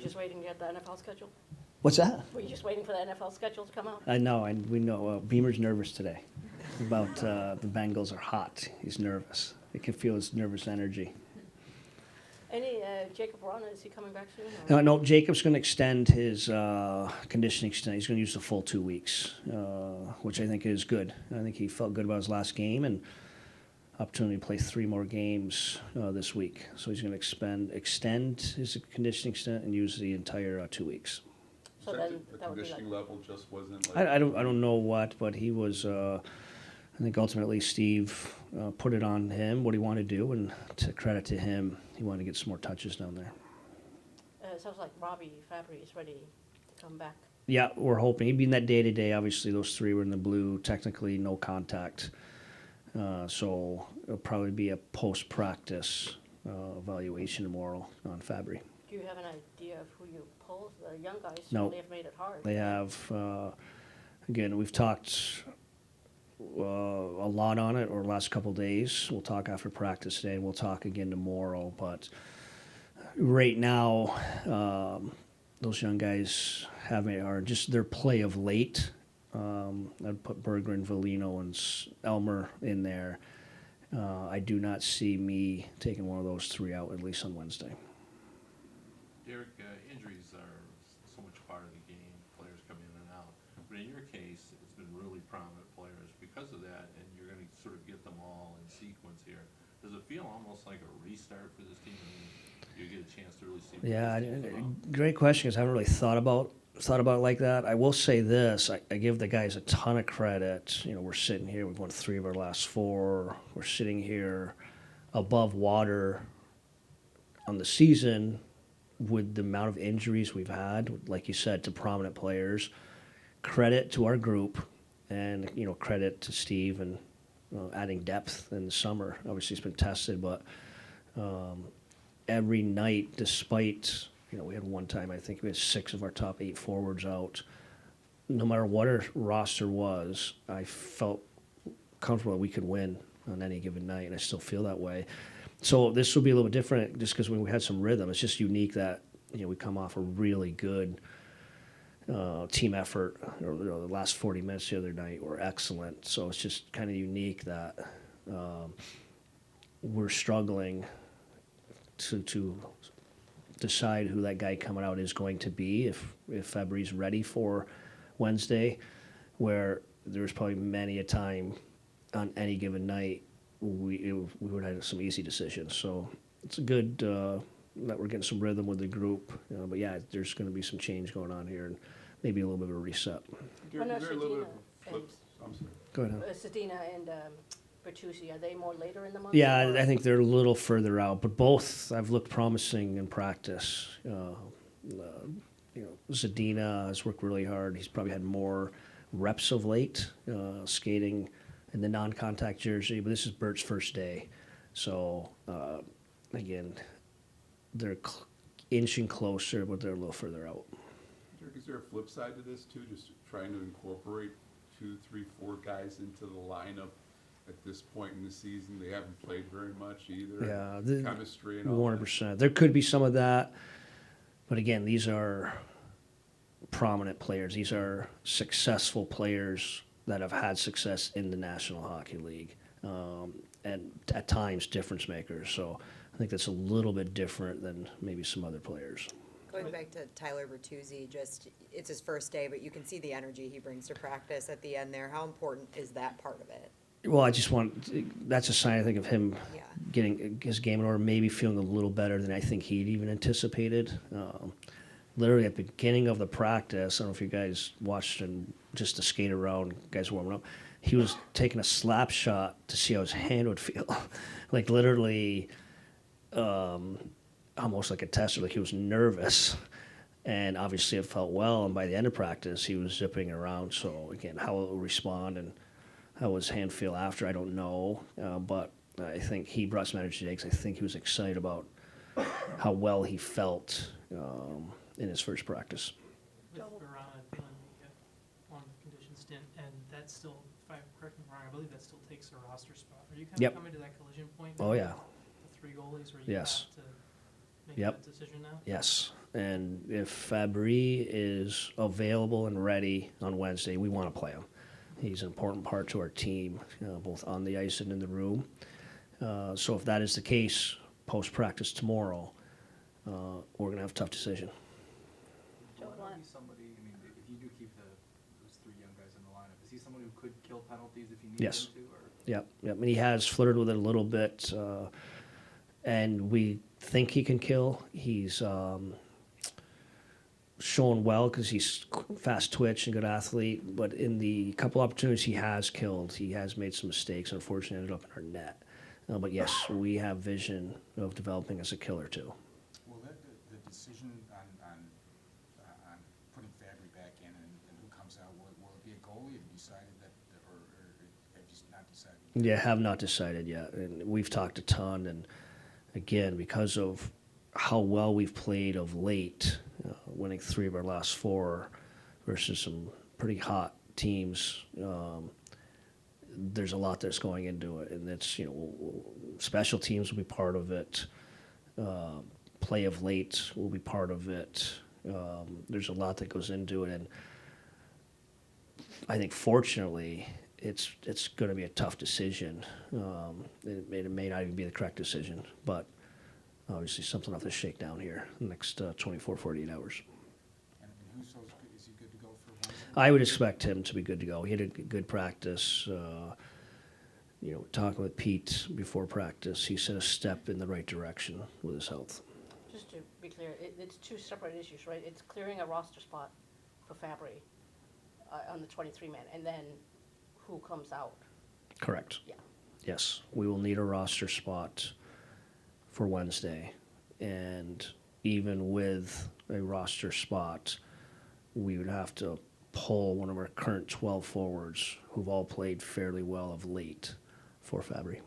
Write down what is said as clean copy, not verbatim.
just waiting to get the NFL schedule? What's that? Were you just waiting for the NFL schedule to come out? I know, and we know Beamer's nervous today about the Bengals are hot. He's nervous. You can feel his nervous energy. Any, Jacob Rana, is he coming back soon? Or? No, Jacob's going to extend his conditioning extent. He's going to use the full 2 weeks, which I think is good. I think he felt good about his last game and opportunity to play 3 more games this week. So he's going to extend his conditioning extent and use the entire 2 weeks. So then the that would be conditioning like, level just wasn't like. I don't know what, but he was. I think ultimately Steve put it on him what he wanted to do, and to credit to him, he wanted to get some more touches down there. it sounds like Robbie Fabry is ready to come back. Yeah, we're hoping he'd be in that day-to-day. Obviously, those 3 were in the blue. Technically, no contact, so it'll probably be a post-practice evaluation tomorrow on Fabry. Do you have an idea of who you pull? The young guys No. really have made it hard. They have. Again, we've talked a lot on it over the last couple of days. We'll talk after practice today, and we'll talk again tomorrow. But right now, those young guys have made it hard. Just their play of late. I'd put Berggren, Valino, and Elmer in there. I do not see me taking one of those 3 out, at least on Wednesday. Derek, injuries are so much part of the game. Players come in and out. But in your case, it's been really prominent players because of that, and you're going to sort of get them all in sequence here. Does it feel almost like a restart for this team? I mean, you get a chance to really see. Yeah, great question, because I haven't really thought about it like that. I will say this: I give the guys a ton of credit. You know, we're sitting here. We've won 3 of our last 4. We're sitting here above water on the season with the amount of injuries we've had. Like you said, to prominent players. Credit to our group, and credit to Steve and adding depth in the summer. Obviously, it's been tested, but every night, despite we had one time, I think we had 6 of our top 8 forwards out. No matter what our roster was, I felt comfortable that we could win on any given night, and I still feel that way. So this will be a little bit different, just because when we had some rhythm, it's just unique that we come off a really good team effort. The last 40 minutes the other night were excellent. So it's just kind of unique that we're struggling to decide who that guy coming out is going to be if Fabry's ready for Wednesday, where there's probably many a time on any given night we would have some easy decisions. So it's a good that we're getting some rhythm with the group. But yeah, there's going to be some change going on here, and maybe a little bit of a reset. Derek, is there a little bit of a flip? I'm sorry. Go ahead. Sedina and Bertuzzi, are they more later in the month? Yeah, or? I think they're a little further out, but both I've looked promising in practice. Zadina has worked really hard. He's probably had more reps of late, skating in the non-contact jersey, but this is Bert's first day. So, again, they're inching closer, but they're a little further out. Derek, is there a flip side to this, too? Just trying to incorporate 2, 3, 4 guys into the lineup at this point in the season. They haven't played very much either. Yeah, the chemistry and all 100%. There could be some of that, but again, these are prominent players. These are successful players that have had success in the National Hockey League, and at times difference makers. So I think that's a little bit different than maybe some other players. Going back to Tyler Bertuzzi, it's his first day, but you can see the energy he brings to practice at the end there. How important is that part of it? Well, I just that's a sign, I think, of him Yeah. getting his game in order, maybe feeling a little better than I think he'd even anticipated. Literally at the beginning of the practice, I don't know if you guys watched and just to skate around, guys warming up, he was taking a slap shot to see how his hand would feel. Like literally almost like a tester, like he was nervous. And obviously it felt well, and by the end of practice, he was zipping around. So again, how it will respond and how his hand feel after, I don't know. But I think he brought some energy today because I think he was excited about how well he felt in his first practice. With Verana doing the on the condition stint, and that still, if I'm correct me wrong, I believe that still takes a roster spot. Are you kind Yep. of coming to that collision point? Oh, yeah. The 3 goalies where you Yes. have to making Yep. that decision now? Yes, and if Fabry is available and ready on Wednesday, we want to play him. He's an important part to our team, both on the ice and in the room. So if that is the case, post-practice tomorrow, we're going to have a tough decision. Joe, Will what? that be somebody, I mean, if you do keep those three young guys in the lineup, is he someone who could kill penalties if you need Yes. him to, or? Yep, and he has flirted with it a little bit, and we think he can kill. He's shown well because he's fast twitch and good athlete, but in the couple opportunities he has killed, he has made some mistakes. Unfortunately, ended up in our net. But yes, we have vision of developing as a killer too. Will the decision on putting Fabry back in and who comes out, will it be a goalie? Have you decided that, or have you not decided? Yeah, have not decided yet, and we've talked a ton. And again, because of how well we've played of late, winning 3 of our last 4 versus some pretty hot teams, there's a lot that's going into it, and it's special teams will be part of it. Play of late will be part of it. There's a lot that goes into it, and I think fortunately it's going to be a tough decision. It may not even be the correct decision, but obviously something will have to shake down here in the next 24, 48 hours. And is he good to go for Wednesday? I would expect him to be good to go. He had a good practice. Talking with Pete before practice, he said a step in the right direction with his health. Just to be clear, it's 2 separate issues, right? It's clearing a roster spot for Fabry on the 23-man, and then who comes out. Correct. Yeah. Yes, we will need a roster spot for Wednesday, and even with a roster spot, we would have to pull one of our current 12 forwards who've all played fairly well of late for Fabry.